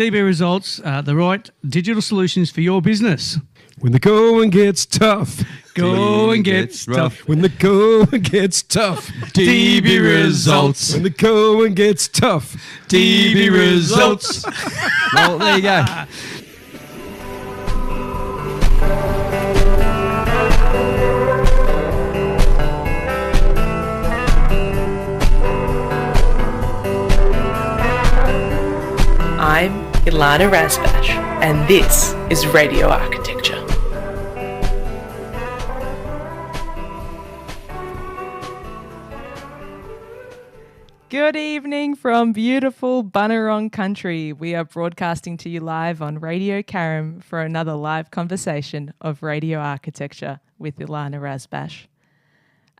DB Results, the right digital solutions for your business. When the going gets tough, Going gets tough. when the going gets tough, DB Results. when the going gets tough, DB Results. Well, there you go. I'm Ilana Razbash, and this is Radio Architecture. Good evening from beautiful Bunurong country. We are broadcasting to you live on Radio Karam for another live conversation of radio architecture with Ilana Razbash.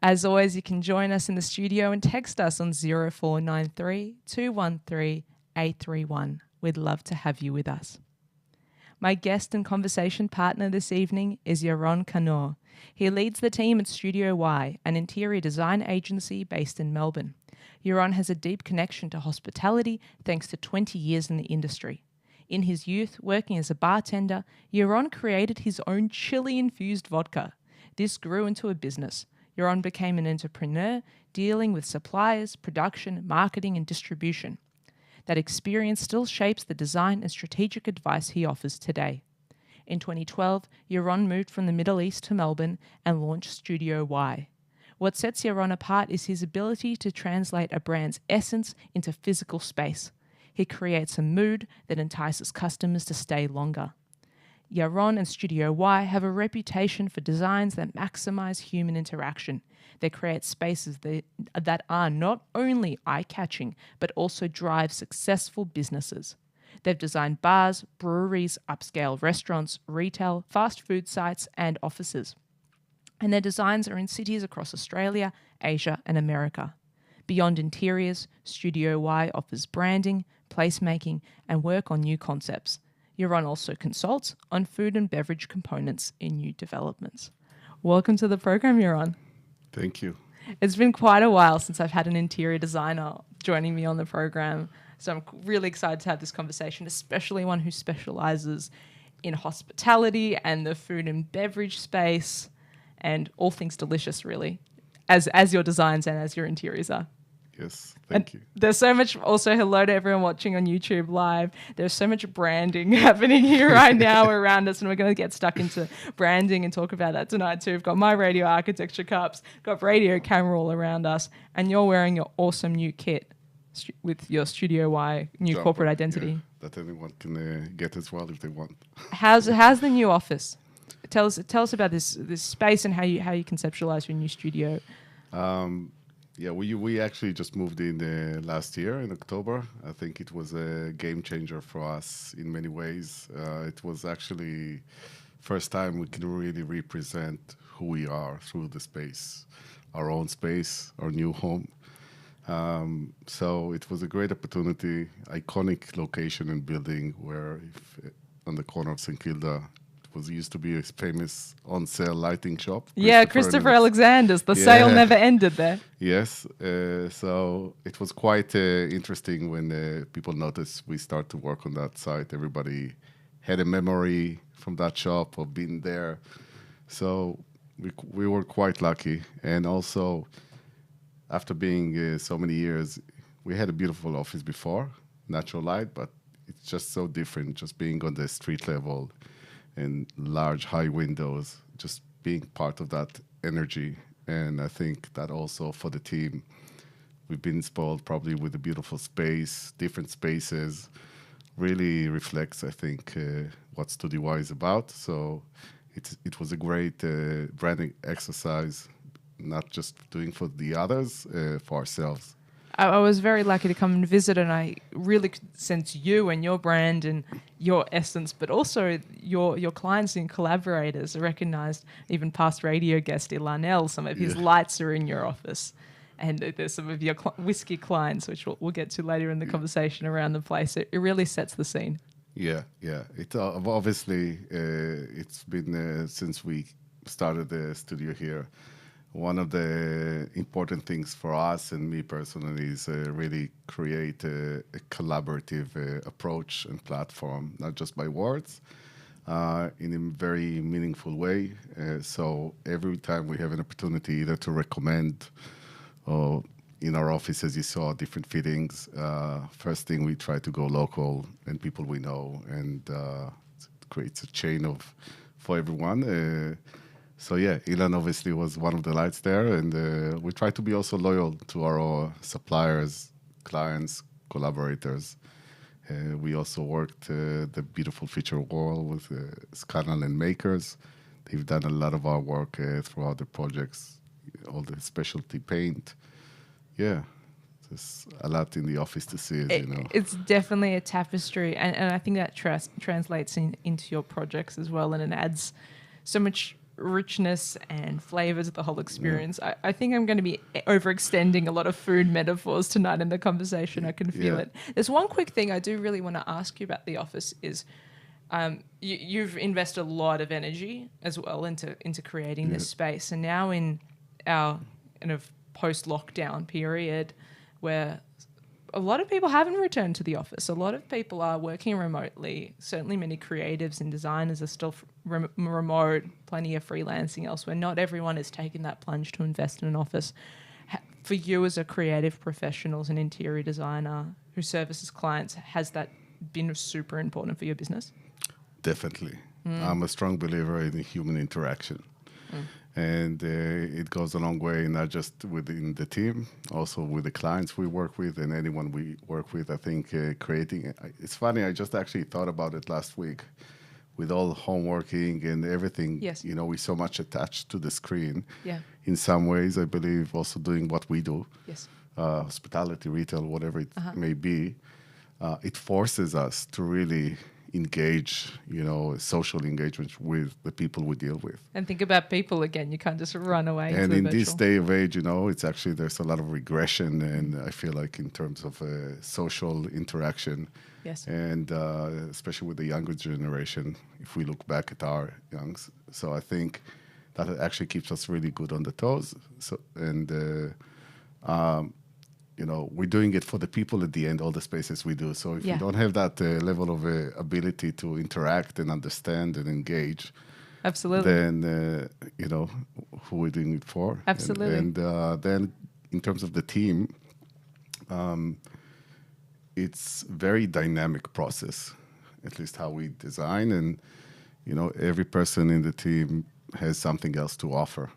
As always, you can join us in the studio and text us on 0493 213 831. We'd love to have you with us. My guest and conversation partner this evening is Yaron Kanor. He leads the team at Studio Y, an interior design agency based in Melbourne. Yaron has a deep connection to hospitality thanks to 20 years in the industry. In his youth, working as a bartender, Yaron created his own chili-infused vodka. This grew into a business. Yaron became an entrepreneur, dealing with suppliers, production, marketing and distribution. That experience still shapes the design and strategic advice he offers today. In 2012, Yaron moved from the Middle East to Melbourne and launched Studio Y. What sets Yaron apart is his ability to translate a brand's essence into physical space. He creates a mood that entices customers to stay longer. Yaron and Studio Y have a reputation for designs that maximize human interaction. They create spaces that are not only eye-catching, but also drive successful businesses. They've designed bars, breweries, upscale restaurants, retail, fast food sites, and offices. And their designs are in cities across Australia, Asia, and America. Beyond interiors, Studio Y offers branding, placemaking, and work on new concepts. Yaron also consults on food and beverage components in new developments. Welcome to the program, Yaron. Thank you. It's been quite a while since I've had an interior designer joining me on the program, so I'm really excited to have this conversation, especially one who specializes in hospitality and the food and beverage space and all things delicious, really, as your designs and as your interiors are. Yes, thank you. There's so much, also hello to everyone watching on YouTube live. There's so much branding happening here right now around us, and we're going to get stuck into branding and talk about that tonight too. We've got my radio architecture cups, got radio camera all around us, and you're wearing your awesome new kit with your Studio Y new corporate identity. Yeah, that anyone can get as well if they want. How's the new office? Tell us about this space and how you conceptualize your new studio. Yeah, we actually just moved in last year in October. I think it was a game changer for us in many ways. It was actually first time we can really represent who we are through the space, our own space, our new home. So it was a great opportunity, iconic location and building where on the corner of St. Kilda. Used to be a famous on-sale lighting shop. Yeah, Christopher Alexander's. The sale never ended there. Yes, so it was quite interesting when people noticed we start to work on that site. Everybody had a memory from that shop of being there. So we were quite lucky. And also, after being so many years, we had a beautiful office before, natural light, but it's just so different just being on the street level and large high windows, just being part of that energy. And I think that also for the team, we've been spoiled probably with a beautiful space, different spaces, really reflects, I think, what Studio Y is about. So it was a great branding exercise, not just doing for the others, for ourselves. I was very lucky to come and visit, and I really could sense you and your brand and your essence, but also your clients and collaborators. I recognised even past radio guest Ilanel, some of his lights are in your office. And there's some of your whiskey clients, which we'll get to later in the conversation around the place. It really sets the scene. Yeah. It obviously, it's been since we started the studio here, one of the important things for us and me personally is really create a collaborative approach and platform, not just by words, in a very meaningful way. So every time we have an opportunity either to recommend or in our office, as you saw, different fittings, first thing we try to go local and people we know, and it creates a chain of for everyone. So yeah, Ilan obviously was one of the lights there, and we try to be also loyal to our suppliers, clients, collaborators. We also worked the beautiful feature wall with Scanal and Makers. They've done a lot of our work throughout the projects, all the specialty paint. Yeah, there's a lot in the office to see, as you know. It's definitely a tapestry, and I think that translates into your projects as well, and it adds so much richness and flavor to the whole experience. I think I'm going to be overextending a lot of food metaphors tonight in the conversation. I can feel it. There's one quick thing I do really want to ask you about the office is you've invested a lot of energy as well into creating this space, and now in our kind of post-lockdown period where a lot of people haven't returned to the office. A lot of people are working remotely. Certainly many creatives and designers are still remote, plenty of freelancing elsewhere. Not everyone is taking that plunge to invest in an office. For you as a creative professional, as an interior designer who services clients, has that been super important for your business? Definitely. I'm a strong believer in human interaction. And it goes a long way, not just within the team, also with the clients we work with and anyone we work with. I think creating, it's funny, I just actually thought about it last week with all homeworking and everything. Yes. You know, we're so much attached to the screen. Yeah. In some ways, I believe also doing what we do, Yes. Hospitality, retail, whatever it may be, it forces us to really engage, social engagement with the people we deal with. And think about people again. You can't just run away. And into in the this virtual. day of age, it's actually, there's a lot of regression, and I feel like in terms of social interaction, Yes. and especially with the younger generation, if we look back at our youngs. So I think that it actually keeps us really good on the toes. So, and we're doing it for the people at the end, all the spaces we do. So if you don't have that level of ability to interact and understand and engage, Absolutely. then, who we're doing it for. Absolutely. And then in terms of the team, it's very dynamic process, at least how we design. And, every person in the team has something else to offer.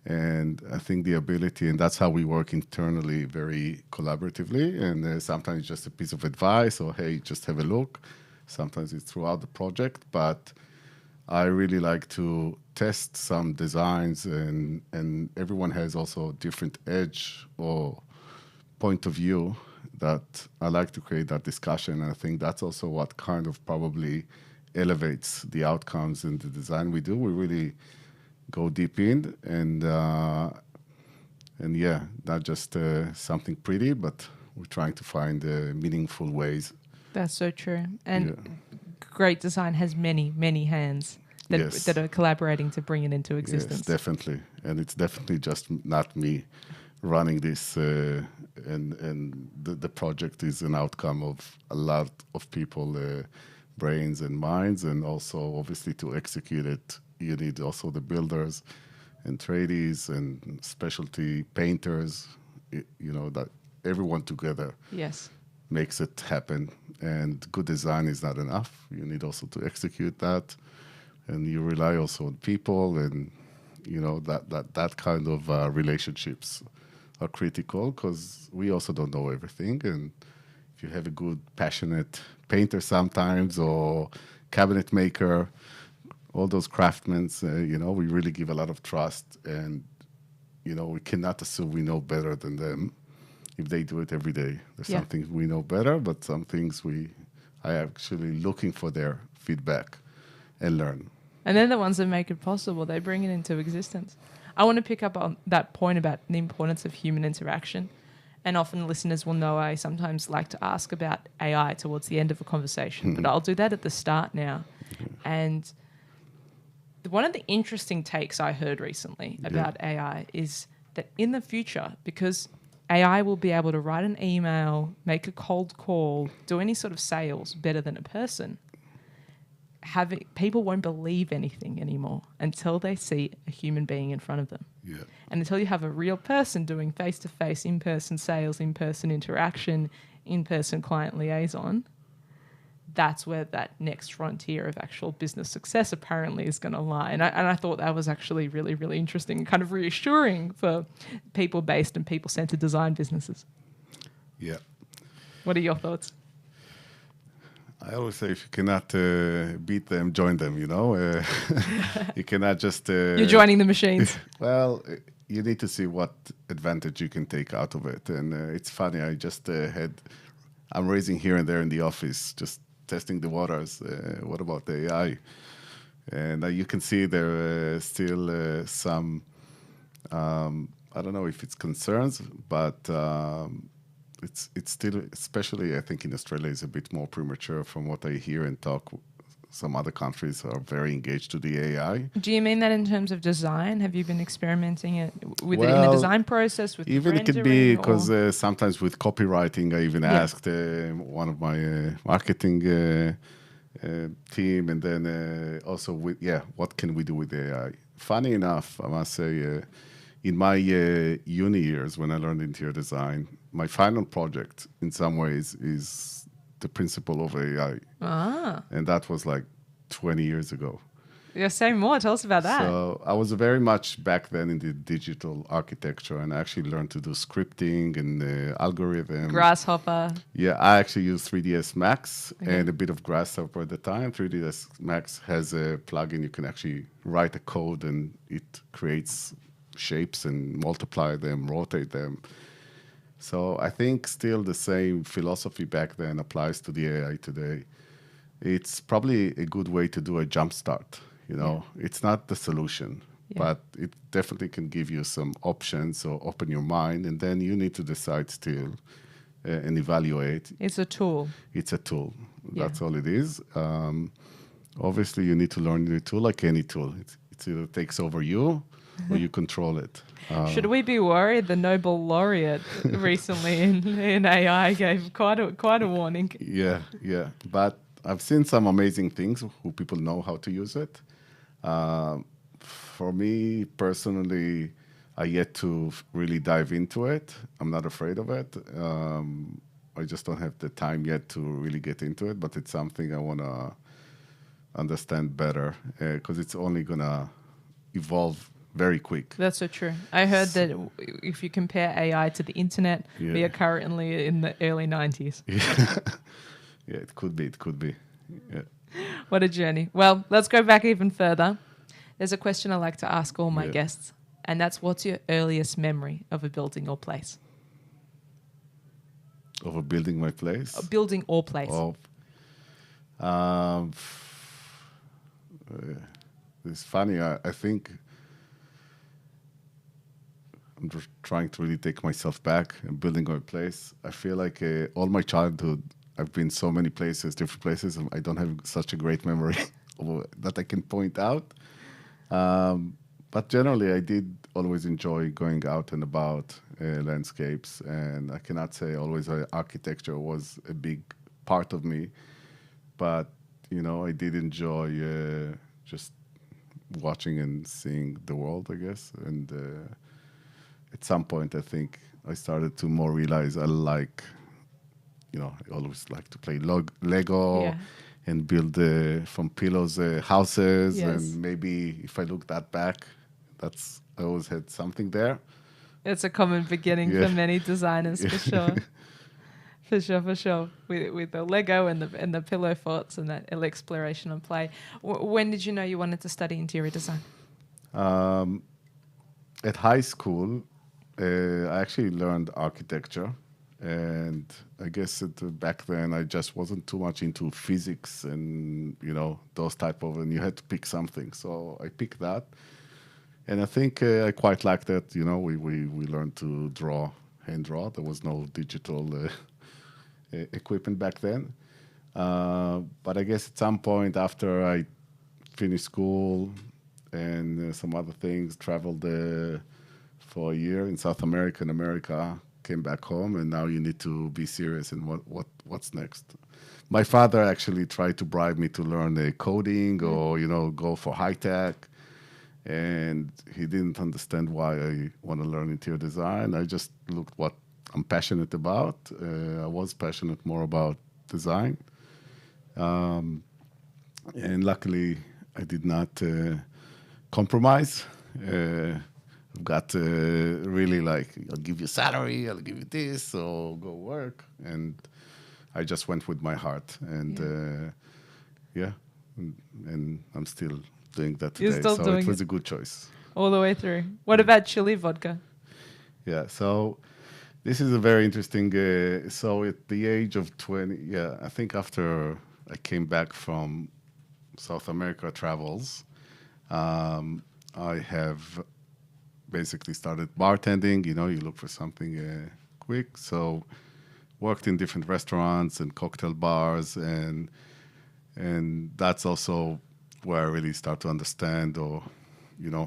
And I think the ability, and that's how we work internally very collaboratively. And sometimes it's just a piece of advice or, hey, just have a look. Sometimes it's throughout the project. But I really like to test some designs, and everyone has also a different edge or point of view that I like to create that discussion. And I think that's also what kind of probably elevates the outcomes in the design we do. We really go deep in, and not just something pretty, but we're trying to find meaningful ways. That's so true. And great design has many, many hands that are collaborating to bring it into existence. Yes, definitely. And it's definitely just not me running this, and the project is an outcome of a lot of people, brains and minds, and also obviously to execute it, you need also the builders and tradies and specialty painters, that everyone together makes it happen. And good design is not enough. You need also to execute that. And you rely also on people, and, that kind of relationships are critical, because we also don't know everything. And if you have a good, passionate painter sometimes, or cabinet maker, all those craftsmen, we really give a lot of trust, and, we cannot assume we know better than them if they do it every day. There's some things we know better, but some things I actually looking for their feedback and learn. And they're the ones that make it possible. They bring it into existence. I want to pick up on that point about the importance of human interaction. And often listeners will know I sometimes like to ask about AI towards the end of a conversation, but I'll do that at the start now. And one of the interesting takes I heard recently about AI is that in the future, because AI will be able to write an email, make a cold call, do any sort of sales better than a person, people won't believe anything anymore until they see a human being in front of them. Yeah. And until you have a real person doing face-to-face, in-person sales, in-person interaction, in-person client liaison, that's where that next frontier of actual business success apparently is going to lie. And I thought that was actually really, really interesting and kind of reassuring for people-based and people-centered design businesses. Yeah. What are your thoughts? I always say if you cannot beat them, join them, you know. You cannot just... You're joining the machines. Well, you need to see what advantage you can take out of it. And it's funny, I just I'm raising here and there in the office, just testing the waters. What about the AI? And you can see there are still some, I don't know if it's concerns, but it's still, especially I think in Australia, is a bit more premature from what I hear and talk. Some other countries are very engaged to the AI. Do you mean that in terms of design? Have you been experimenting it with it in the design process? With even it could be because sometimes with copywriting, I even asked one of my marketing team, and then also with what can we do with AI? Funny enough, I must say, in my uni years when I learned interior design, my final project in some ways is the principle of AI. And that was like 20 years ago. Yeah, say more. Tell us about that. So I was very much back then in the digital architecture, and I actually learned to do scripting and algorithm. Grasshopper. Yeah, I actually used 3ds Max and a bit of Grasshopper at the time. 3ds Max has a plugin you can actually write a code and it creates shapes and multiply them, rotate them. So I think still the same philosophy back then applies to the AI today. It's probably a good way to do a jump start. You know, it's not the solution, but it definitely can give you some options or open your mind, and then you need to decide still and evaluate. It's a tool. It's a tool. That's all it is. Obviously, you need to learn the tool like any tool. It either takes over you or you control it. Should we be worried? The Nobel laureate recently in AI gave quite a warning. Yeah. But I've seen some amazing things who people know how to use it. For me personally, I yet to really dive into it. I'm not afraid of it. I just don't have the time yet to really get into it, but it's something I want to understand better because it's only going to evolve very quick. That's so true. I heard that if you compare AI to the internet, we are currently in the early 90s. Yeah, it could be. Yeah. What a journey. Well, let's go back even further. There's a question I like to ask all my guests, and that's what's your earliest memory of a building or place? Of a building my place? A building or place. It's funny. I think I'm just trying to really take myself back and building my place. I feel like all my childhood, I've been so many places, different places, and I don't have such a great memory that I can point out. But generally, I did always enjoy going out and about landscapes, and I cannot say always architecture was a big part of me, but, you know, I did enjoy just watching and seeing the world, I guess, and at some point, I think I started to more realize I like, you know, I always like to play Lego and build from pillows houses. And maybe if I look that back, I always had something there. It's a common beginning for many designers, for sure. For sure. With the Lego and the pillow forts and that exploration and play. When did you know you wanted to study interior design? At high school, I actually learned architecture, and I guess back then I just wasn't too much into physics and, you know, those type of, and you had to pick something. So I picked that, and I think I quite liked it. You know, we learned to hand draw. There was no digital equipment back then. But I guess at some point after I finished school, and some other things. Traveled for a year in South America and America. Came back home, and now you need to be serious in what's next. My father actually tried to bribe me to learn coding or go for high tech, and he didn't understand why I want to learn interior design. I just looked what I'm passionate about. I was passionate more about design, and luckily I did not compromise. I've got really like, I'll give you salary, I'll give you this, so go work. And I just went with my heart. And and I'm still doing that today. You're still so doing it was it. a good choice. All the way through. What about chili vodka? Yeah, so this is a very interesting, so at the age of 20, I think after I came back from South America travels, I have basically started bartending. You look for something quick. So worked in different restaurants and cocktail bars, and that's also where I really start to understand or,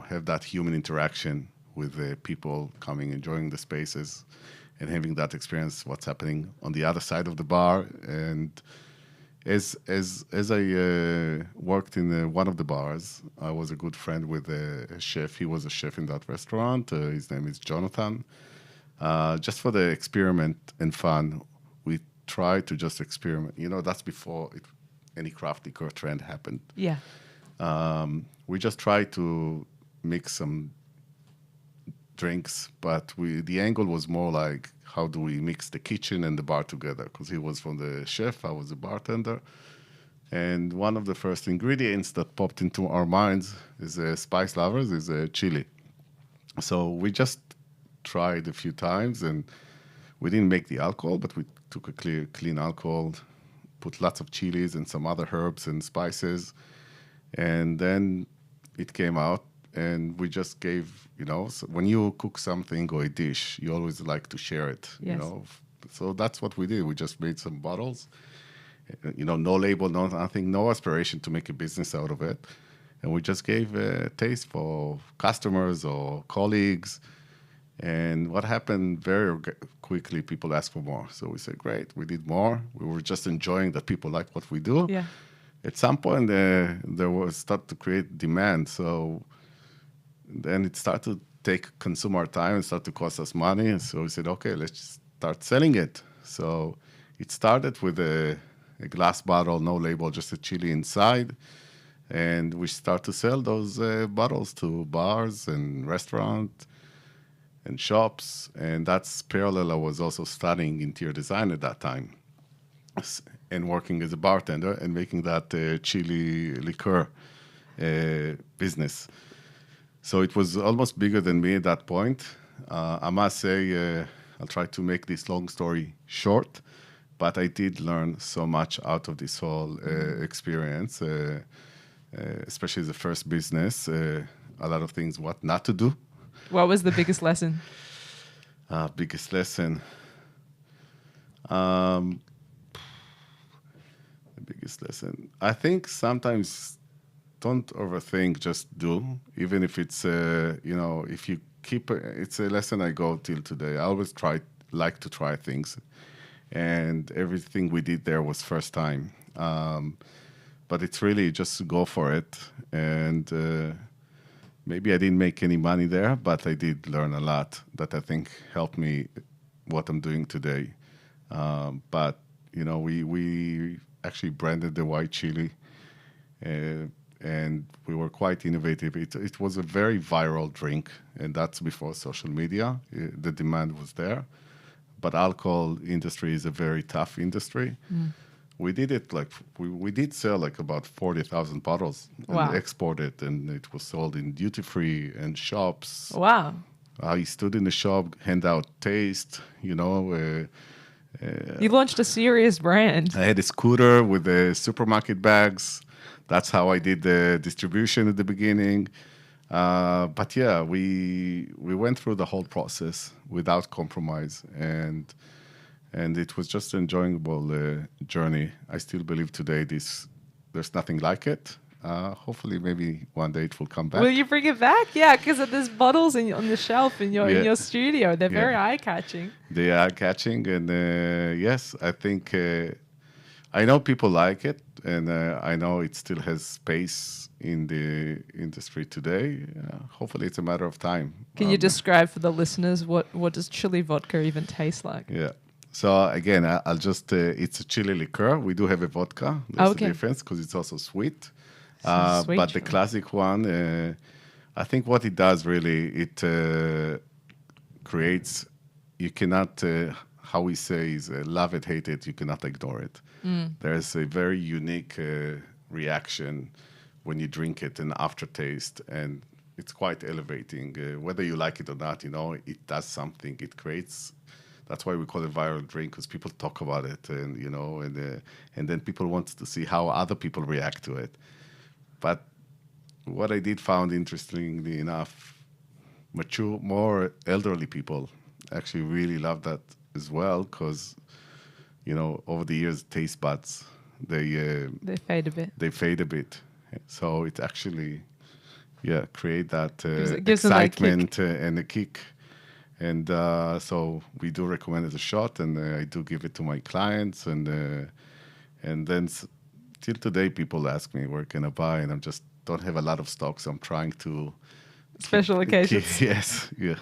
have that human interaction with people coming, enjoying the spaces, and having that experience, what's happening on the other side of the bar. And as I worked in one of the bars, I was a good friend with a chef. He was a chef in that restaurant. His name is Jonathan. Just for the experiment and fun, we tried to just experiment. That's before any craft liquor trend happened. Yeah. We just tried to mix some drinks, but the angle was more like, how do we mix the kitchen and the bar together? Because he was from the chef, I was a bartender. And one of the first ingredients that popped into our minds is spice lovers, is chili. So we just tried a few times, and we didn't make the alcohol, but we took a clean alcohol, put lots of chilies and some other herbs and spices, and then it came out. And we just gave, so when you cook something or a dish, you always like to share it, Yes. So that's what we did. We just made some bottles, no label, no nothing, no aspiration to make a business out of it. And we just gave a taste for customers or colleagues. And what happened very quickly, people asked for more. So we said, great, we did more. We were just enjoying that people like what we do. Yeah. At some point, there was start to create demand. So then it started to consume our time and start to cost us money. And so we said, okay, let's just start selling it. So it started with a glass bottle, no label, just a chili inside. And we start to sell those bottles to bars and restaurants and shops. And that's parallel. I was also studying interior design at that time and working as a bartender and making that chili liqueur business. So it was almost bigger than me at that point. I must say, I'll try to make this long story short, but I did learn so much out of this whole experience, especially the first business, a lot of things, what not to do. What was the biggest lesson? Biggest lesson. The biggest lesson. I think sometimes don't overthink, just do. Even if it's, if you keep, it's a lesson I go till today. I always like to try things. And everything we did there was first time. But it's really just go for it. And maybe I didn't make any money there, but I did learn a lot that I think helped me what I'm doing today. But, we actually branded the white chili. And we were quite innovative. It was a very viral drink, and that's before social media. The demand was there. But alcohol industry is a very tough industry. We did it we did sell about 40,000 bottles and export it, and it was sold in duty-free and shops. Wow. I stood in the shop, hand out taste, You launched a serious brand. I had a scooter with the supermarket bags. That's how I did the distribution at the beginning. But yeah, we went through the whole process without compromise, and it was just an enjoyable journey. I still believe today there's nothing like it. Hopefully, maybe one day it will come back. Will you bring it back? Yeah, because there's bottles on the shelf in your studio. They're very eye catching. They are catching, and yes, I think I know people like it, and I know it still has space in the industry today. Hopefully, it's a matter of time. Can you describe for the listeners what does chili vodka even taste like? Yeah. So again, I'll just it's a chili liqueur. We do have a vodka. There's Okay. a difference because it's also sweet. Sweet But the chili. classic one, I think what it does really, it creates, you cannot, how we say is love it, hate it, you cannot ignore it. There's a very unique reaction when you drink it, an aftertaste, and it's quite elevating. Whether you like it or not, it does something. It creates, that's why we call it viral drink, because people talk about it, and and then people want to see how other people react to it. But what I did found, interestingly enough, mature, more elderly people actually really love that as well, because over the years, taste buds They fade a bit. they fade a bit. So it actually, create that gives them that kick. excitement and a kick. And so we do recommend it a shot, and I do give it to my clients, and then till today people ask me where can I buy, and I just don't have a lot of stock, so I'm trying to Special occasions. yes, yeah.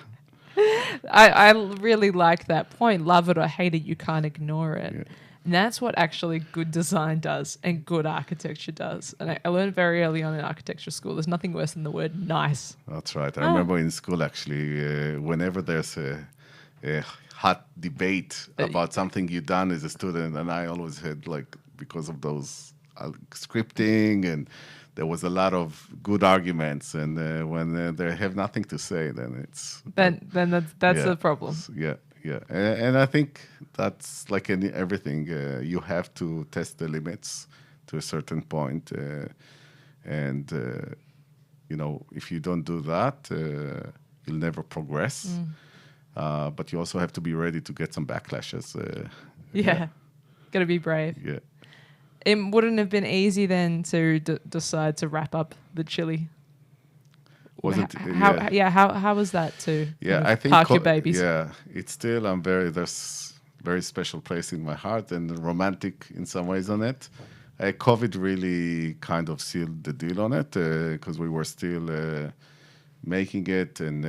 I really like that point. Love it or hate it, you can't ignore it. Yeah. And that's what actually good design does and good architecture does. And I learned very early on in architecture school, there's nothing worse than the word nice. That's right. I remember in school, actually, whenever there's a hot debate about something you've done as a student, and I always had, because of those scripting, and there was a lot of good arguments, and when they have nothing to say, then it's... Then that's the problem. Yeah. And I think that's like in everything. You have to test the limits to a certain point, and if you don't do that, you'll never progress. But you also have to be ready to get some backlashes. Got to be brave. Yeah. It wouldn't have been easy then to decide to wrap up the chili. Wasn't How was that to I think park your babies? Yeah, it's still there's very special place in my heart, and romantic in some ways on it. COVID really kind of sealed the deal on it, because we were still making it, and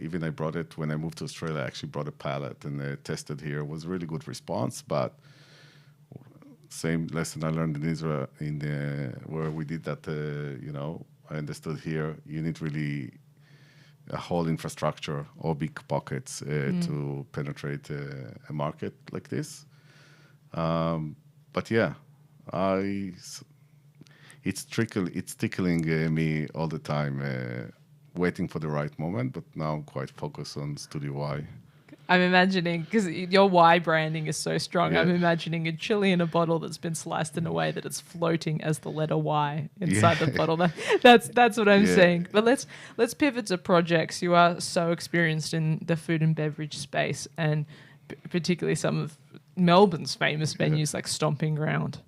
even I brought it when I moved to Australia. I actually brought a pallet and tested here. It was really good response, but same lesson I learned in Israel where we did that. I understood here you need really a whole infrastructure or big pockets to penetrate a market like this. But yeah, it's tickling me all the time, waiting for the right moment. But now I'm quite focused on Studio Y. I'm imagining, because your Y branding is so strong, Yeah. I'm imagining a chili in a bottle that's been sliced in a way that it's floating as the letter Y inside the bottle. That's what I'm saying. But let's pivot to projects. You are so experienced in the food and beverage space, and particularly some of Melbourne's famous venues like Stomping Ground,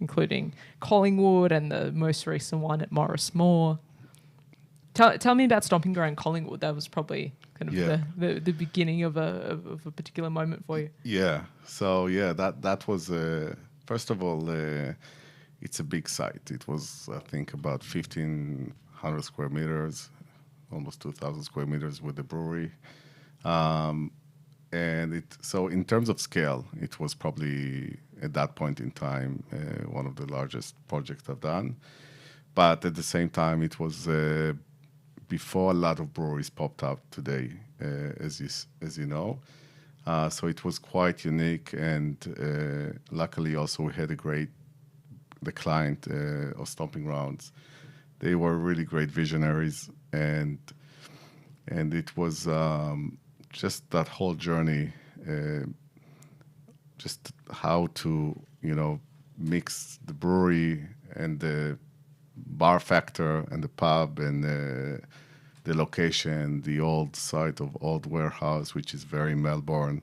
including Collingwood and the most recent one at Morris Moore. Tell me about Stomping Ground Collingwood. That was probably kind of the beginning of a particular moment for you. Yeah. So that was first of all, it's a big site. It was, I think, about 1,500 square meters, almost 2,000 square meters with the brewery. And so in terms of scale, it was probably at that point in time one of the largest projects I've done. But at the same time, it was before a lot of breweries popped up today, as you know. So it was quite unique, and luckily also we had the client of Stomping Grounds. They were really great visionaries, and it was just that whole journey, just how to mix the brewery and the bar factor and the pub and the location, the old site of Old Warehouse, which is very Melbourne.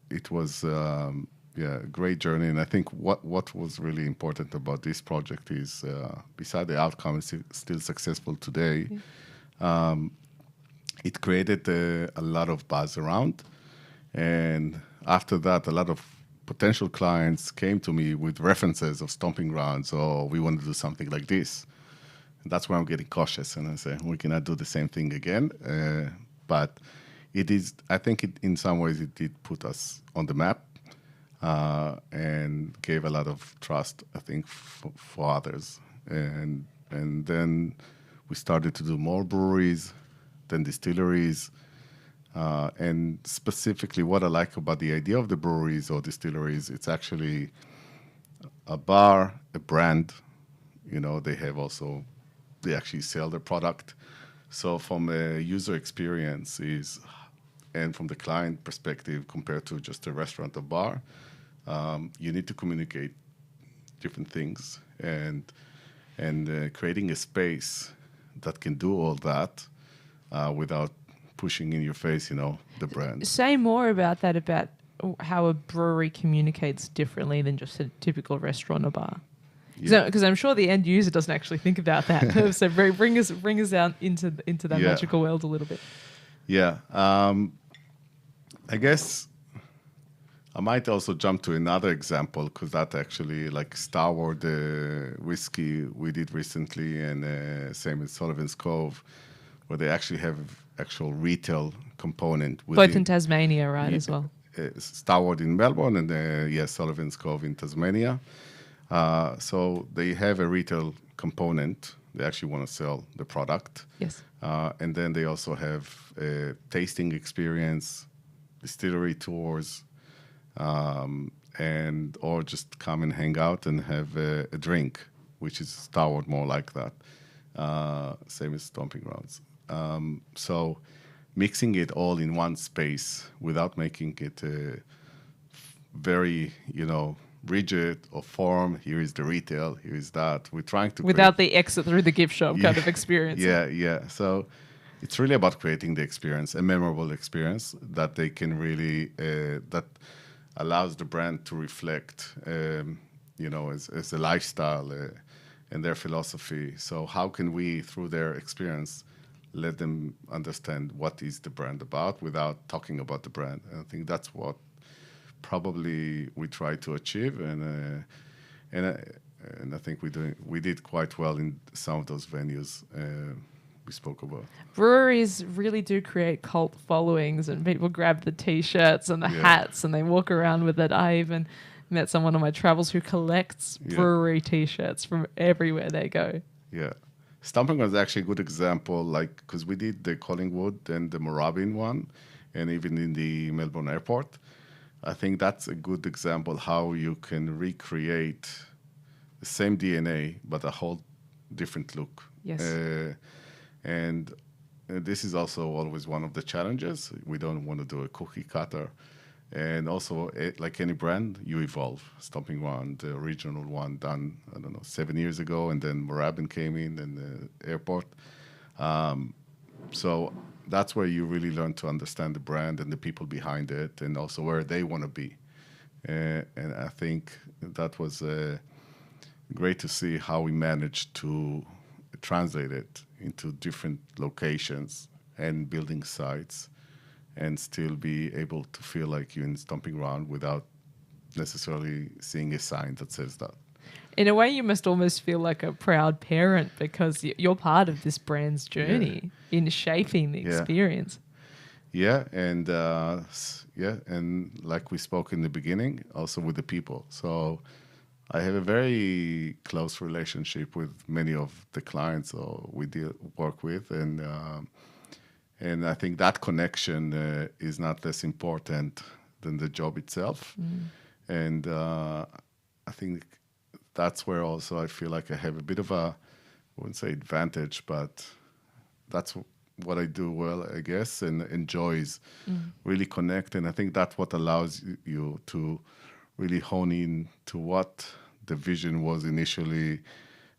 It was yeah, great journey. And I think what was really important about this project is, beside the outcome, it's still successful today. It created a lot of buzz around. And after that, a lot of potential clients came to me with references of stomping grounds, or we want to do something like this. And that's where I'm getting cautious. And I say, we cannot do the same thing again. But it is, I think in some ways it did put us on the map and gave a lot of trust, I think, for others. And then we started to do more breweries, then distilleries. And specifically what I like about the idea of the breweries or distilleries, it's actually a bar, a brand. You know, they actually sell their product. So from a user experience and from the client perspective compared to just a restaurant or bar, you need to communicate different things. And creating a space that can do all that without pushing in your face, the brand. Say more about that, about how a brewery communicates differently than just a typical restaurant or bar. Because I'm sure the end user doesn't actually think about that. So bring us out into that magical world a little bit. Yeah. I guess I might also jump to another example, because that actually, like Starward whiskey we did recently, and same as Sullivan's Cove, where they actually have actual retail component. Both in Tasmania, right, as well? Starward in Melbourne and Sullivan's Cove in Tasmania. So they have a retail component. They actually want to sell the product. Yes. And then they also have a tasting experience, distillery tours, or just come and hang out and have a drink, which is Starward more like that. Same as Stomping Grounds. So mixing it all in one space without making it very, rigid or form. Here is the retail, here is that. We're trying to without the exit through the gift shop kind of experience. Yeah. So it's really about creating the experience, a memorable experience that they can really, that allows the brand to reflect, as a lifestyle and their philosophy. So how can we, through their experience, let them understand what is the brand about without talking about the brand? And I think that's what probably we try to achieve, and I think we did quite well in some of those venues we spoke about. Breweries really do create cult followings, and people grab the T-shirts and the hats and they walk around with it. I even met someone on my travels who collects brewery T-shirts from everywhere they go. Yeah. Stomping was actually a good example, because we did the Collingwood and the Moorabbin one, and even in the Melbourne airport. I think that's a good example how you can recreate the same DNA, but a whole different look. Yes. And this is also always one of the challenges. We don't want to do a cookie cutter. And also, like any brand, you evolve. Stomping Ground, the original one done, 7 years ago, and then Moorabbin came in and the airport. So that's where you really learn to understand the brand and the people behind it, and also where they want to be. And I think that was great to see how we managed to translate it into different locations and building sites, and still be able to feel like you're in Stomping Ground without necessarily seeing a sign that says that. In a way, you must almost feel like a proud parent, because you're part of this brand's journey in shaping the experience. Yeah, and and like we spoke in the beginning, also with the people. So I have a very close relationship with many of the clients we work with, and I think that connection is not less important than the job itself. And I think that's where also I feel like I have a bit of I wouldn't say advantage, but that's what I do well, I guess, and enjoys really connect. And I think that's what allows you to really hone in to what the vision was initially.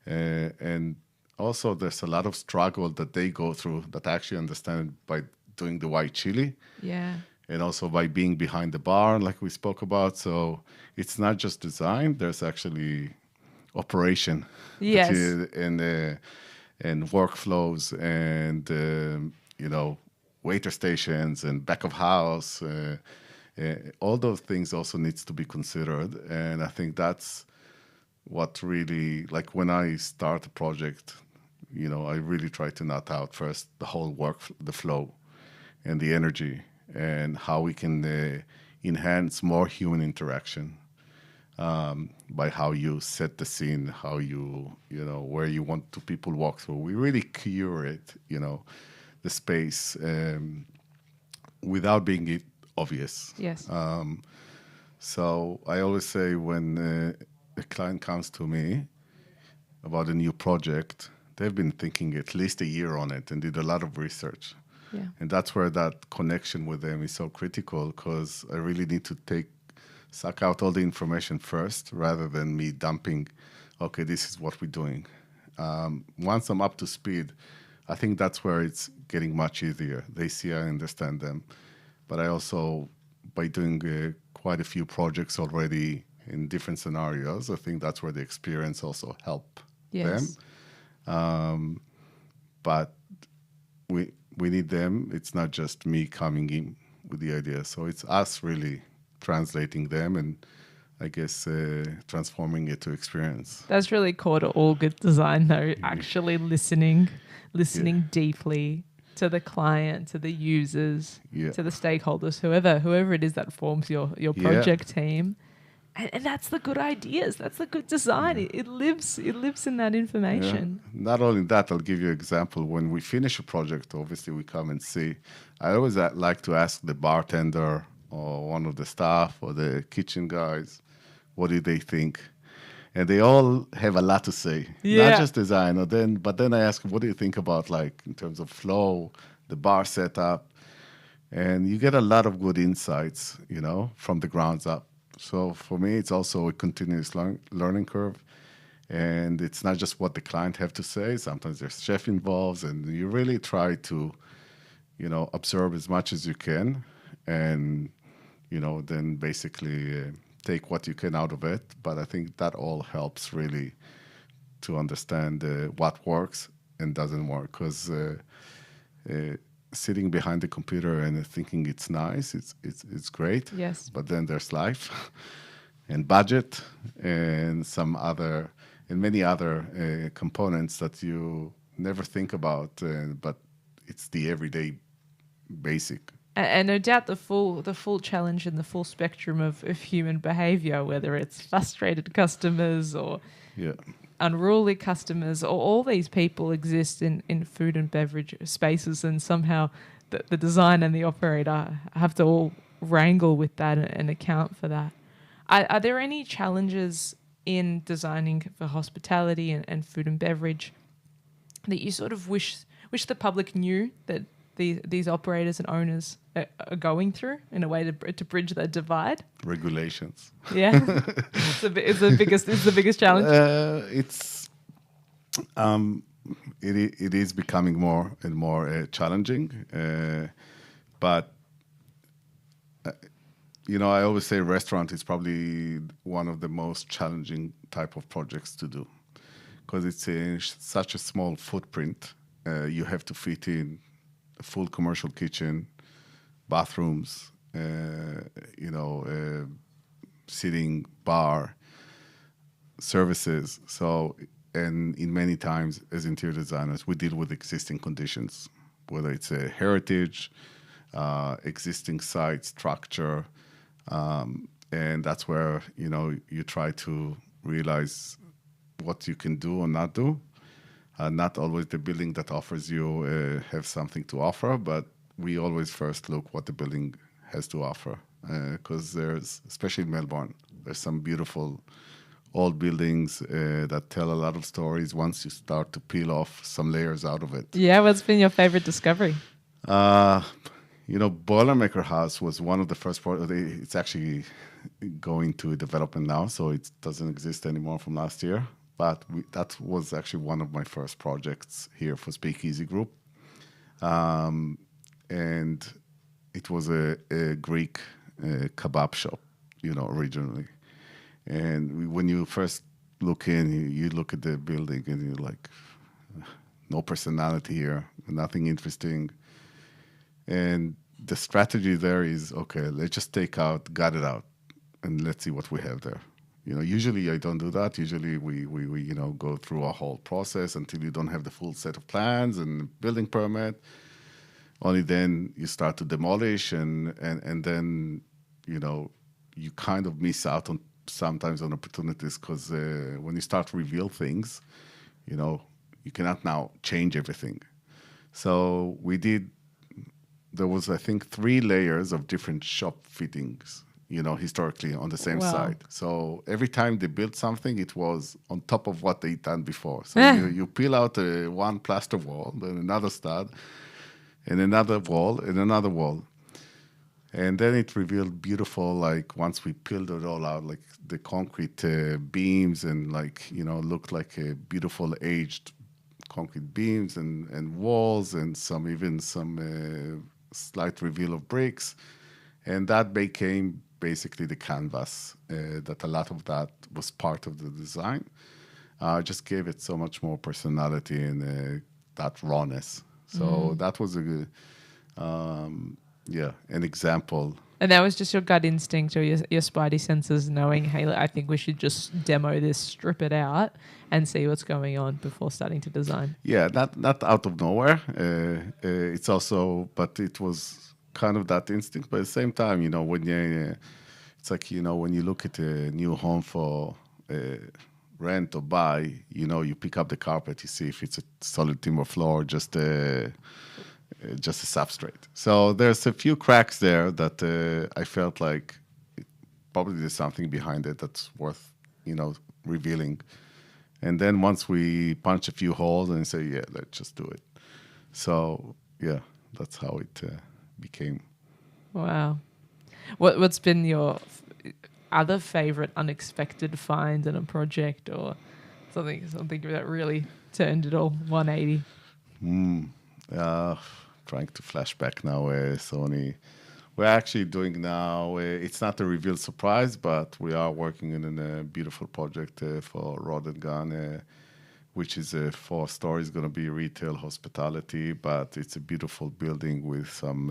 And also there's a lot of struggle that they go through that I actually understand by doing the white chili. Yeah. and also by being behind the bar, like we spoke about. So it's not just design. There's actually operation, Yes. and workflows, and waiter stations and back of house. All those things also needs to be considered, and I think that's what really, like when I start a project, I really try to knock out first the whole the flow, and the energy, and how we can enhance more human interaction by how you set the scene, how where you want to people walk through. We really curate, the space without being it obvious. Yes. So I always say when a client comes to me about a new project, they've been thinking at least a year on it and did a lot of research. Yeah. And that's where that connection with them is so critical, because I really need to suck out all the information first rather than me dumping, okay, this is what we're doing. Once I'm up to speed, I think that's where it's getting much easier. They see I understand them. But I also, by doing quite a few projects already in different scenarios, I think that's where the experience also help Yes. them. But we need them. It's not just me coming in with the idea. So it's us really translating them and, I guess, transforming it to experience. That's really core to all good design, though. Actually listening deeply to the client, to the users, to the stakeholders, whoever it is that forms your project team. And that's the good ideas. That's the good design. It lives in that information. Yeah. Not only that, I'll give you an example. When we finish a project, obviously we come and see. I always like to ask the bartender or one of the staff or the kitchen guys, what do they think? And they all have a lot to say, not just design. But then I ask, what do you think about, like, in terms of flow, the bar setup? And you get a lot of good insights, from the grounds up. So for me, it's also a continuous learning curve. And it's not just what the client have to say. Sometimes there's chef involved, and you really try to, observe as much as you can, and, then basically take what you can out of it. But I think that all helps really to understand what works and doesn't work. Because sitting behind the computer and thinking it's nice, it's great. Yes. But then there's life and budget and many other components that you never think about, but it's the everyday basic. And no doubt the full challenge and the full spectrum of human behavior, whether it's frustrated customers or unruly customers, or all these people exist in food and beverage spaces, and somehow the design and the operator have to all wrangle with that and account for that. Are there any challenges in designing for hospitality and food and beverage that you sort of wish the public knew that these operators and owners are going through in a way to bridge that divide? Regulations. Yeah, it's the biggest challenge. It is becoming more and more challenging, but I always say restaurant is probably one of the most challenging type of projects to do, because it's such a small footprint. You have to fit in a full commercial kitchen, bathrooms, sitting, bar, services. So, and in many times as interior designers, we deal with existing conditions, whether it's a heritage, existing site structure, and that's where, you try to realize what you can do or not do. Not always the building that offers you have something to offer, but we always first look what the building has to offer. Because there's, especially in Melbourne, there's some beautiful old buildings that tell a lot of stories once you start to peel off some layers out of it. Yeah, what's been your favorite discovery? Boilermaker House was one of the first projects. It's actually going to development now, so it doesn't exist anymore from last year. But that was actually one of my first projects here for Speakeasy Group. And it was a Greek kebab shop, originally. And when you first look in, you look at the building and you're like, no personality here, nothing interesting. And the strategy there is, okay, let's just gut it out, and let's see what we have there. Usually I don't do that. Usually we go through a whole process until you don't have the full set of plans and building permit. Only then you start to demolish, and then, you kind of miss out on sometimes on opportunities, because when you start to reveal things, you cannot now change everything. So there was, I think, 3 layers of different shop fittings, historically on the same Wow. side. So every time they built something, it was on top of what they done before. So you peel out one plaster wall, then another stud, and another wall, and another wall. And then it revealed beautiful, like once we peeled it all out, like the concrete beams, and looked like a beautiful aged concrete beams and walls, and some slight reveal of bricks. And that became basically the canvas, that a lot of that was part of the design. Just gave it so much more personality and that rawness. So that was an example. And that was just your gut instinct or your spidey senses knowing, hey, I think we should just demo this, strip it out, and see what's going on before starting to design. Yeah, not out of nowhere. It's also, but it was kind of that instinct. But at the same time, when it's like, when you look at a new home for rent or buy, you pick up the carpet, you see if it's a solid timber floor, just a substrate. So there's a few cracks there that I felt like probably there's something behind it that's worth, revealing. And then once we punch a few holes and say, yeah, let's just do it. So yeah, that's how it became. Wow. What's been your other favorite unexpected find in a project, or something that really turned it all 180? Trying to flash back now, Sony. We're actually doing now, it's not a revealed surprise, but we are working in a beautiful project for Rod and Gun, which is 4 stories, going to be retail hospitality, but it's a beautiful building with some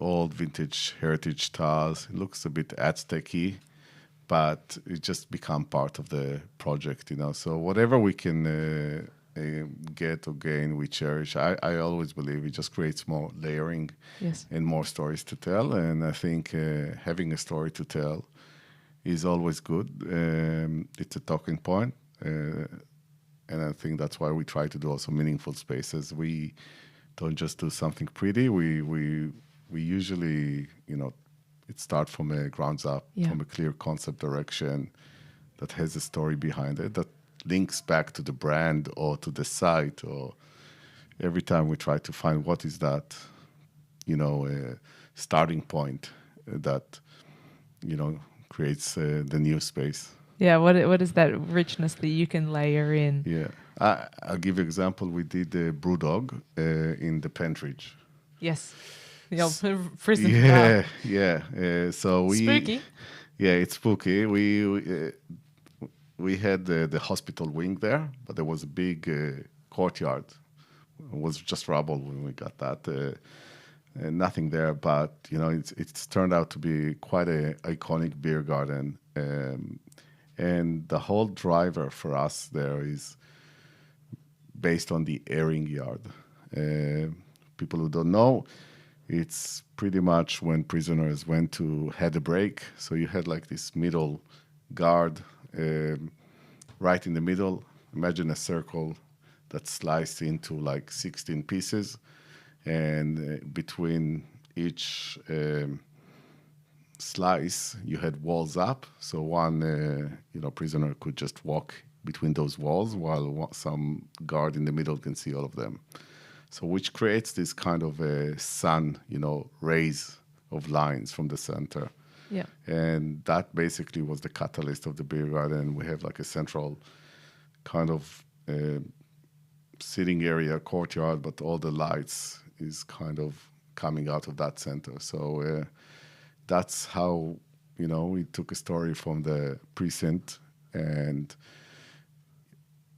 old vintage heritage tiles. It looks a bit Aztec-y, but it just become part of the project, So whatever we can get or gain, we cherish. I always believe it just creates more layering, Yes. and more stories to tell. And I think having a story to tell is always good. It's a talking point. And I think that's why we try to do also meaningful spaces. We don't just do something pretty. We usually, it starts from a grounds up, from a clear concept direction that has a story behind it, that links back to the brand or to the site, or every time we try to find what is that, starting point that, creates the new space. Yeah, what is that richness that you can layer in? Yeah. I'll give you an example. We did the Brewdog in the Pentridge. Yes. The old prison. Yeah, yeah. So Spooky. Yeah, it's spooky. We had the hospital wing there, but there was a big courtyard. It was just rubble when we got that. Nothing there, but it's turned out to be quite an iconic beer garden. And the whole driver for us there is based on the airing yard. People who don't know, it's pretty much when prisoners went to had a break. So you had like this middle guard right in the middle. Imagine a circle that's sliced into like 16 pieces. And between each slice, you had walls up. So one prisoner could just walk between those walls while some guard in the middle can see all of them. So which creates this kind of a sun, rays of lines from the center. Yeah. And that basically was the catalyst of the beer garden. We have like a central kind of sitting area, courtyard, but all the lights is kind of coming out of that center. So that's how, we took a story from the precinct. And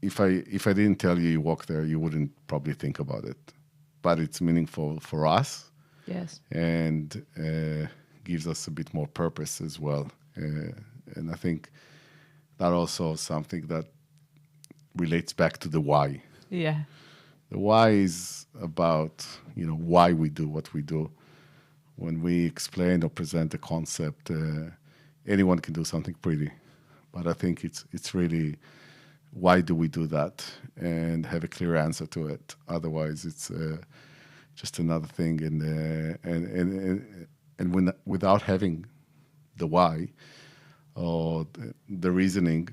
if I didn't tell you you walk there, you wouldn't probably think about it. But it's meaningful for us. Yes. And gives us a bit more purpose as well. And I think that also something that relates back to the why. Yeah. The why is about, why we do what we do. When we explain or present a concept, anyone can do something pretty. But I think it's really, why do we do that? And have a clear answer to it. Otherwise, it's just another thing. And when, without having the why or the reasoning,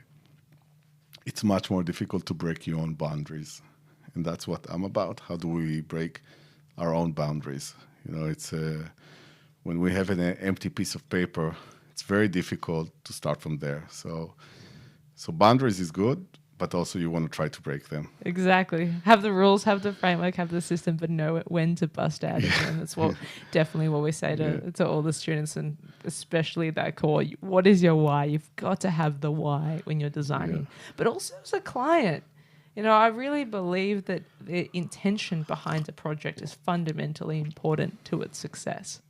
it's much more difficult to break your own boundaries. And that's what I'm about. How do we break our own boundaries? It's when we have an empty piece of paper, it's very difficult to start from there. So boundaries is good, but also you want to try to break them. Exactly. Have the rules, have the framework, have the system, but know when to bust out of them. That's definitely what we say to all the students, and especially that core. What is your why? You've got to have the why when you're designing. But also as a client, I really believe that the intention behind a project is fundamentally important to its success.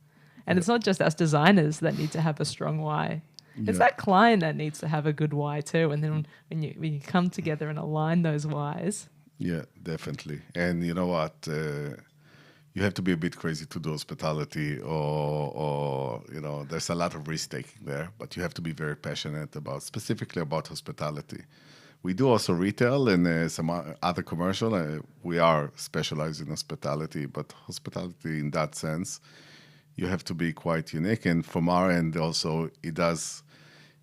And it's not just us designers that need to have a strong why. It's that client that needs to have a good why too. And then when you come together and align those whys. Yeah, definitely. And you know what? You have to be a bit crazy to do hospitality, or there's a lot of risk taking there, but you have to be very passionate specifically about hospitality. We do also retail and some other commercial. We are specialized in hospitality, but hospitality in that sense, you have to be quite unique. And from our end also, it does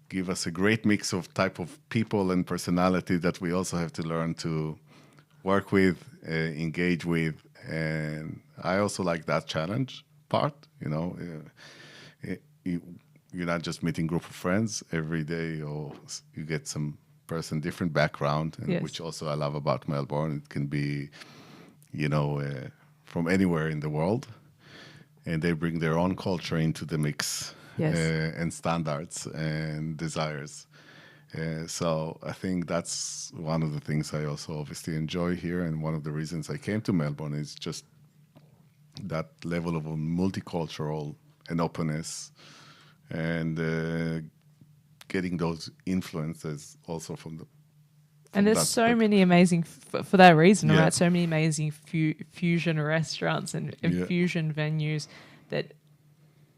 give us a great mix of type of people and personality that we also have to learn to work with, engage with. And I also like that challenge part, you're not just meeting group of friends every day, or you get some person, different background, and which also I love about Melbourne. It can be, from anywhere in the world, and they bring their own culture into the mix, and standards and desires. So I think that's one of the things I also obviously enjoy here, and one of the reasons I came to Melbourne is just that level of multicultural and openness, and getting those influences also from the. And there's so many amazing, for that reason, right? So many amazing fusion restaurants and fusion venues that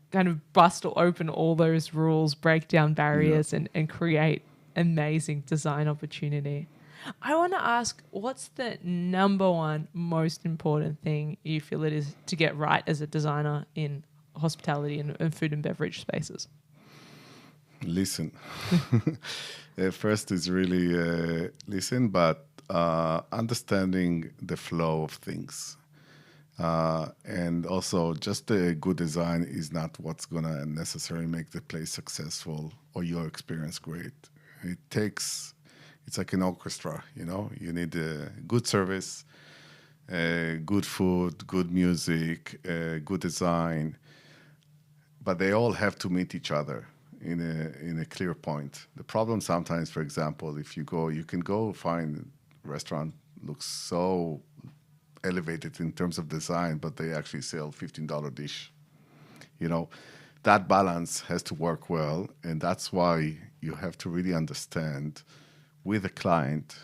kind of bust open all those rules, break down barriers, and create amazing design opportunity. I want to ask, what's the number one most important thing you feel it is to get right as a designer in hospitality and food and beverage spaces? Listen. First is really listen, but understanding the flow of things. And also, just a good design is not what's going to necessarily make the place successful or your experience great. It's like an orchestra, You need a good service, good food, good music, good design, but they all have to meet each other in a clear point. The problem sometimes, for example, if you can go find a restaurant looks so elevated in terms of design, but they actually sell $15 dish. That balance has to work well, and that's why you have to really understand with the client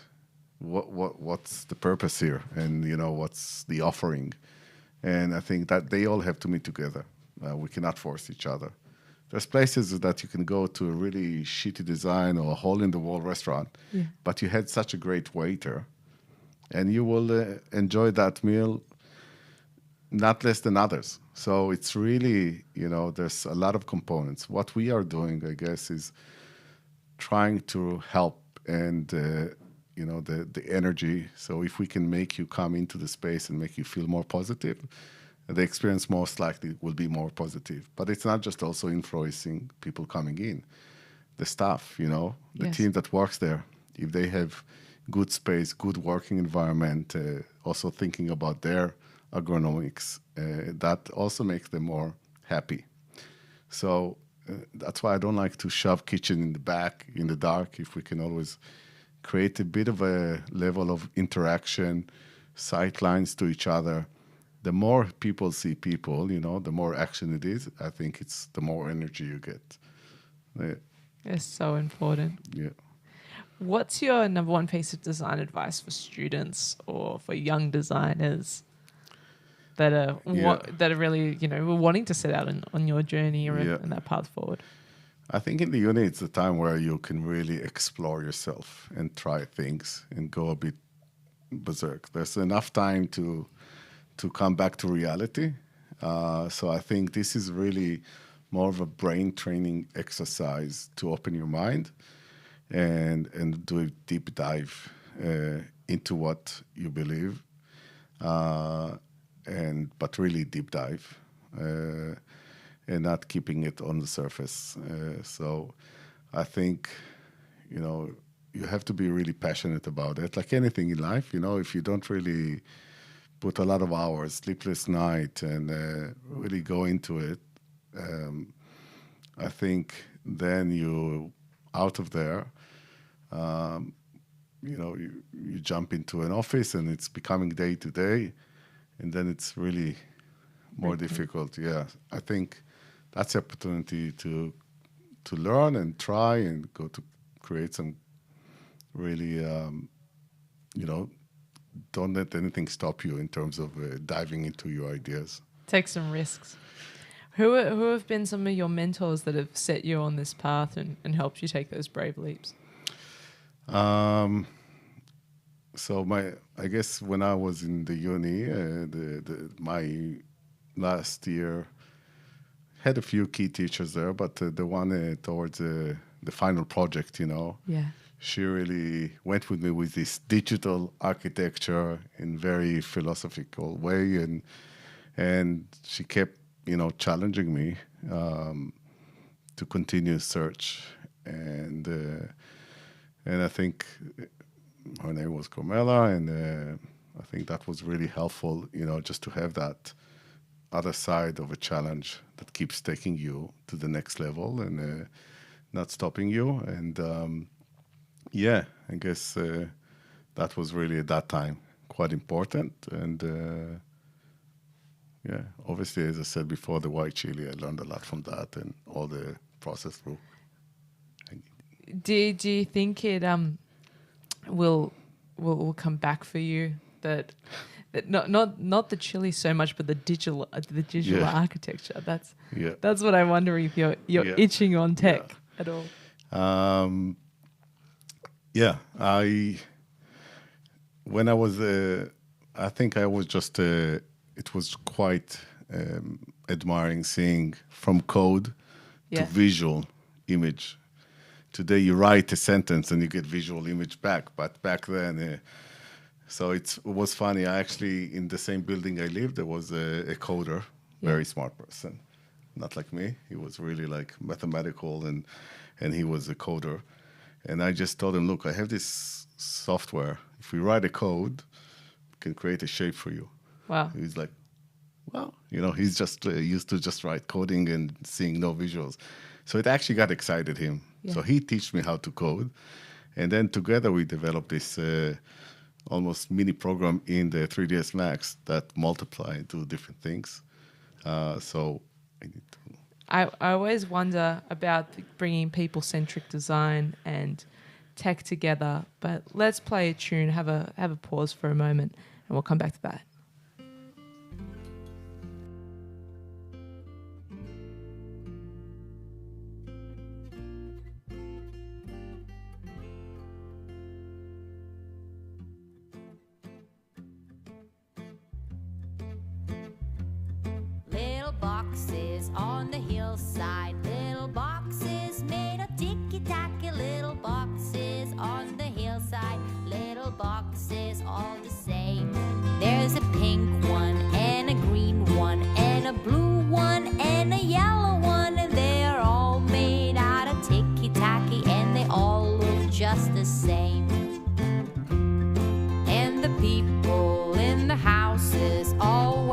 what's the purpose here, and what's the offering. And I think that they all have to meet together. We cannot force each other. There's places that you can go to a really shitty design or a hole-in-the-wall restaurant, but you had such a great waiter, and you will enjoy that meal not less than others. So it's really, there's a lot of components. What we are doing, I guess, is trying to help and, the energy. So if we can make you come into the space and make you feel more positive, the experience most likely will be more positive. But it's not just also influencing people coming in. The staff, the team that works there, if they have good space, good working environment, also thinking about their agronomics. That also makes them more happy. So that's why I don't like to shove kitchen in the back in the dark. If we can always create a bit of a level of interaction, sight lines to each other. The more people see people, the more action it is. I think it's the more energy you get. It's so important. Yeah. What's your number one piece of design advice for students or for young designers that are really, were wanting to set out on your journey or in that path forward? I think in the uni, it's a time where you can really explore yourself and try things and go a bit berserk. There's enough time to come back to reality. So I think this is really more of a brain training exercise to open your mind and do a deep dive into what you believe, but really deep dive. And not keeping it on the surface. So I think, you have to be really passionate about it. Like anything in life, if you don't really put a lot of hours, sleepless night, and really go into it, I think then you, out of there, you jump into an office and it's becoming day to day, and then it's really more difficult. Yeah, I think that's the opportunity to learn and try and go to create some really, don't let anything stop you in terms of diving into your ideas. Take some risks. Who have been some of your mentors that have set you on this path and helped you take those brave leaps? So I guess when I was in the uni, my last year had a few key teachers there, but the one towards the final project, she really went with me with this digital architecture in very philosophical way, and she kept, challenging me to continue search, and I think her name was Carmela, and I think that was really helpful, just to have that other side of a challenge that keeps taking you to the next level and not stopping you. And I guess that was really at that time quite important. And obviously, as I said before, the white chili, I learned a lot from that and all the process through. Do you think it will come back for you that not the chili so much, but the digital architecture? That's what I wonder if you're itching on tech at all. When I was I think I was just it was quite admiring seeing from code to visual image. Today you write a sentence and you get visual image back, but back then, so it was funny. I actually, in the same building I lived, there was a coder, very smart person, not like me. He was really like mathematical and he was a coder. And I just told him, look, I have this software. If we write a code, we can create a shape for you. Wow. He's like, well, he's just used to just write coding and seeing no visuals. So it actually got excited him. Yeah. So he taught me how to code. And then together we developed this almost mini program in the 3ds Max that multiply into different things. So I need to... I always wonder about bringing people-centric design and tech together. But let's play a tune, have a pause for a moment, and we'll come back to that. Boxes on the hillside, little boxes made of ticky-tacky, little boxes on the hillside, little boxes all the same. There's a pink one and a green one and a blue one and a yellow one, and they're all made out of ticky-tacky and they all look just the same. And the people in the houses all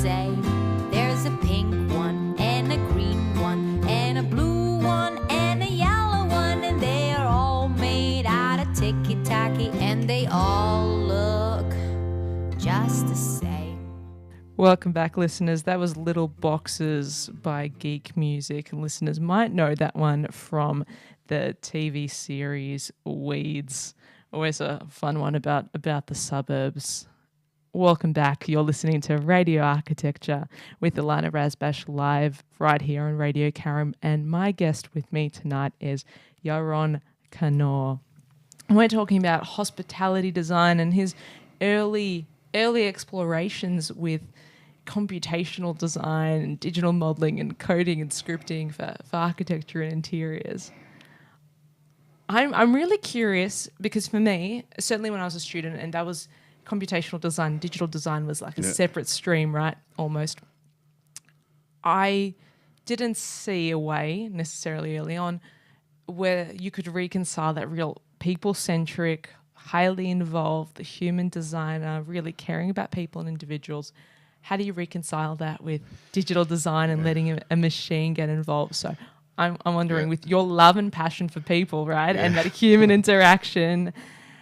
say. There's a pink one and a green one and a blue one and a yellow one, and they are all made out of ticky-tacky, and they all look just the same. Welcome back, listeners. That was Little Boxes by Geek Music, and listeners might know that one from the TV series Weeds. Always a fun one about the suburbs. Welcome back. You're listening to Radio Architecture with Ilana Razbash live right here on Radio Karam, and my guest with me tonight is Yaron Kanor. We're talking about hospitality design and his early explorations with computational design and digital modeling and coding and scripting for architecture and interiors. I'm really curious because for me, certainly when I was a student, and that was computational design, digital design was like a separate stream, right? Almost. I didn't see a way necessarily early on where you could reconcile that real people-centric, highly involved, the human designer, really caring about people and individuals. How do you reconcile that with digital design and letting a machine get involved? So I'm wondering, with your love and passion for people, right, and that human interaction,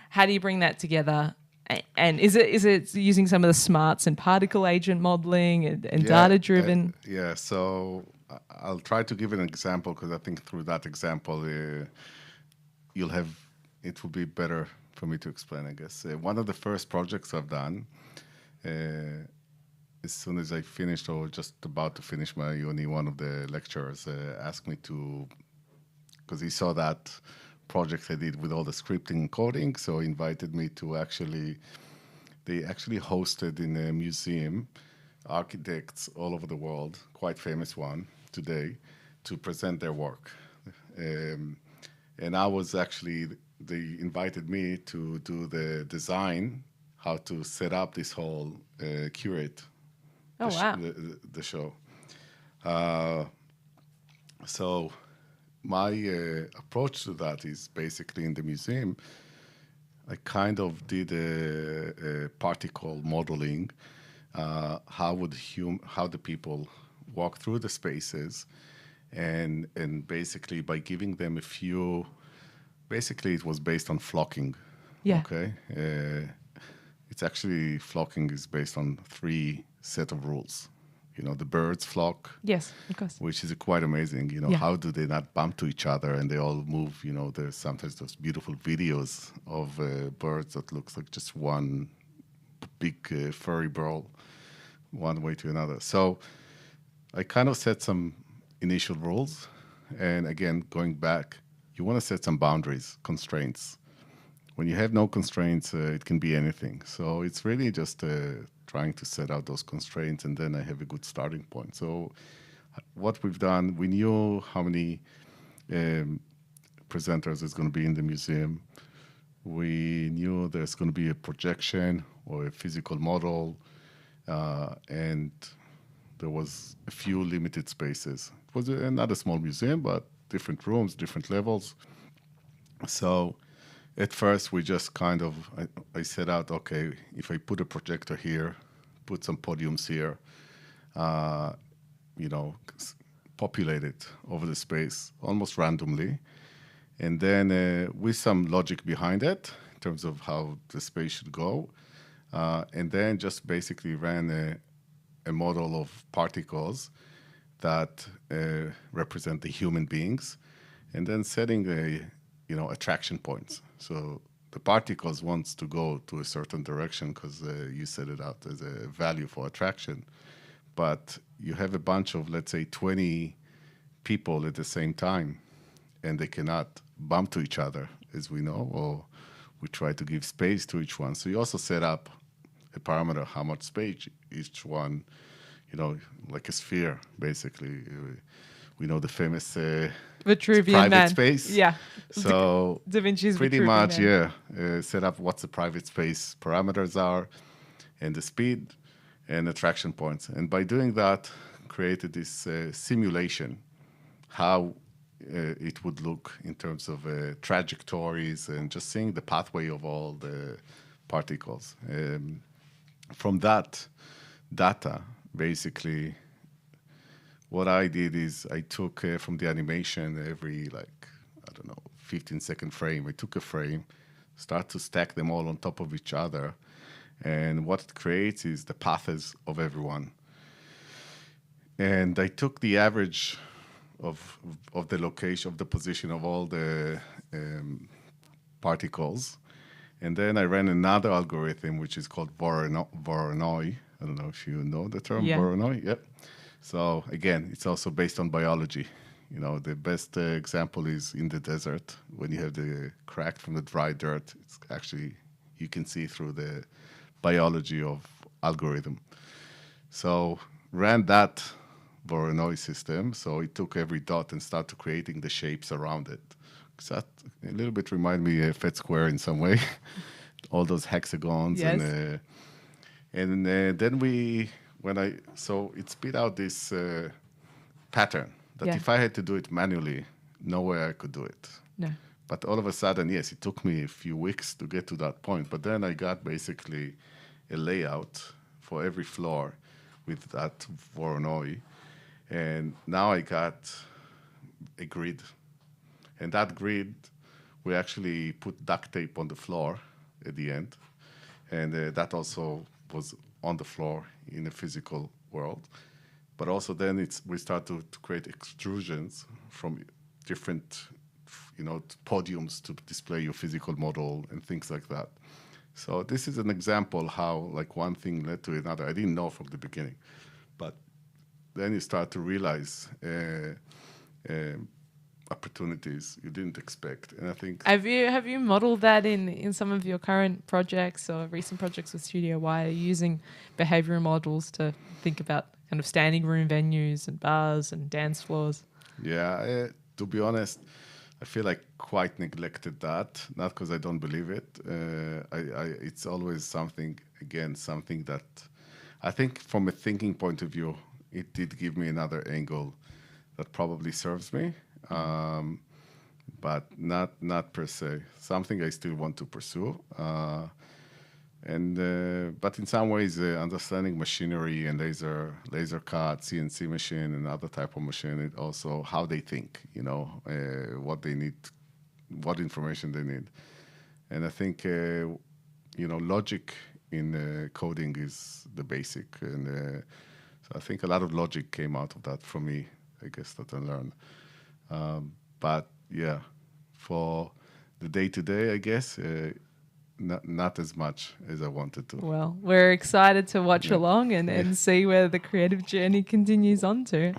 how do you bring that together? And is it using some of the smarts and particle agent modeling and data-driven? So I'll try to give an example because I think through that example, it will be better for me to explain, I guess. One of the first projects I've done, as soon as I finished or just about to finish my uni, one of the lecturers asked me to, because he saw that project I did with all the scripting and coding, so he invited me to they actually hosted in a museum architects all over the world, quite famous one today, to present their work. And I was actually, they invited me to do the design, how to set up this whole curate. Oh, wow. The show. So my approach to that is basically in the museum, I kind of did a particle modeling, how the people walk through the spaces, and basically by giving them a few, basically it was based on flocking. Yeah. Okay. It's actually, flocking is based on 3 set of rules. The birds flock. Yes, of course. Which is quite amazing. How do they not bump to each other and they all move? There's sometimes those beautiful videos of birds that looks like just one big furry ball, one way to another. So I kind of set some initial rules. And again, going back, you want to set some boundaries, constraints. When you have no constraints, it can be anything. So it's really just trying to set out those constraints, and then I have a good starting point. So what we've done, we knew how many presenters is going to be in the museum. We knew there's going to be a projection or a physical model, and there was a few limited spaces. It was not a small museum, but different rooms, different levels. So at first, we just kind of, I set out, okay, if I put a projector here, put some podiums here, populate it over the space almost randomly. And then with some logic behind it, in terms of how the space should go. And then just basically ran a model of particles that represent the human beings, and then setting attraction points. So the particles wants to go to a certain direction because you set it out as a value for attraction. But you have a bunch of, let's say, 20 people at the same time, and they cannot bump to each other, as we know, or we try to give space to each one. So you also set up a parameter, how much space each one, like a sphere, basically. We know the famous Vitruvian private Man. space. Yeah. So Da Vinci's pretty Vitruvian much, Man. set up what the private space parameters are and the speed and attraction points. And by doing that, created this simulation, how it would look in terms of trajectories and just seeing the pathway of all the particles. From that data, basically, what I did is I took from the animation every 15-second frame. I took a frame, start to stack them all on top of each other, and what it creates is the paths of everyone. And I took the average of the location, of the position of all the particles, and then I ran another algorithm which is called Voronoi. I don't know if you know the term Voronoi. Yep. So again, it's also based on biology. The best example is in the desert when you have the crack from the dry dirt. It's actually, you can see through the biology of algorithm. So ran that Voronoi system. So it took every dot and started creating the shapes around it. So that a little bit remind me of Fed Square in some way. All those hexagons. Yes. And then so it spit out this pattern that if I had to do it manually, no way I could do it. No. But all of a sudden, yes, it took me a few weeks to get to that point. But then I got basically a layout for every floor with that Voronoi. And now I got a grid. And that grid, we actually put duct tape on the floor at the end. And that also was on the floor in the physical world. But also then we start to create extrusions from different podiums to display your physical model and things like that. So this is an example how one thing led to another. I didn't know from the beginning. But then you start to realize opportunities you didn't expect. And I think... Have you modeled that in some of your current projects or recent projects with Studio Y? Are you using behavioral models to think about kind of standing room venues and bars and dance floors? Yeah, to be honest, I feel like quite neglected that, not because I don't believe it. It's always something that I think from a thinking point of view, it did give me another angle that probably serves me, but not per se. Something I still want to pursue. But in some ways, understanding machinery and laser cut, CNC machine, and other type of machine, it also how they think, what they need, what information they need. And I think, logic in coding is the basic. And so I think a lot of logic came out of that for me, I guess, that I learned. But yeah, for the day-to-day, I guess, not as much as I wanted to. Well, we're excited to watch along and see where the creative journey continues on to.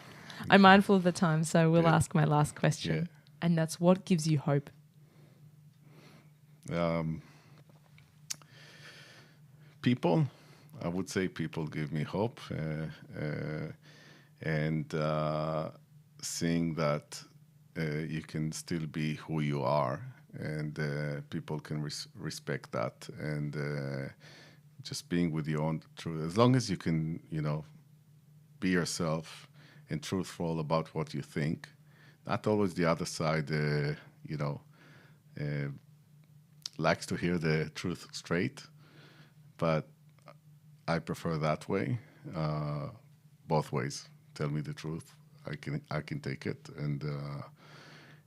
I'm mindful of the time, so we'll ask my last question. And that's, what gives you hope? People. I would say people give me hope. And seeing that you can still be who you are, and people can respect that, and just being with your own truth. As long as you can, be yourself and truthful about what you think. Not always the other side, likes to hear the truth straight, but I prefer that way. Both ways. Tell me the truth. I can take it, and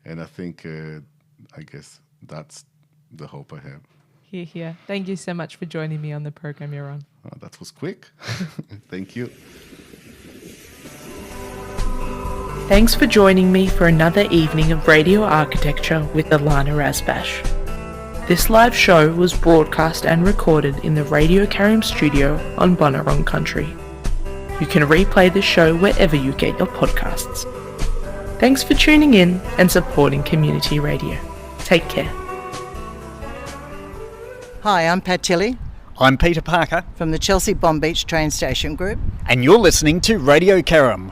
I think. I guess that's the hope I have. Here. Thank you so much for joining me on the program, Yaron. That was quick. Thank you. Thanks for joining me for another evening of radio architecture with Ilana Razbash. This live show was broadcast and recorded in the Radio Karim studio on Bunurong country. You can replay the show wherever you get your podcasts. Thanks for tuning in and supporting community radio. Take care. Hi, I'm Pat Tilley I'm Peter Parker, from the Chelsea Bomb Beach train station group. and you're listening to Radio Karam.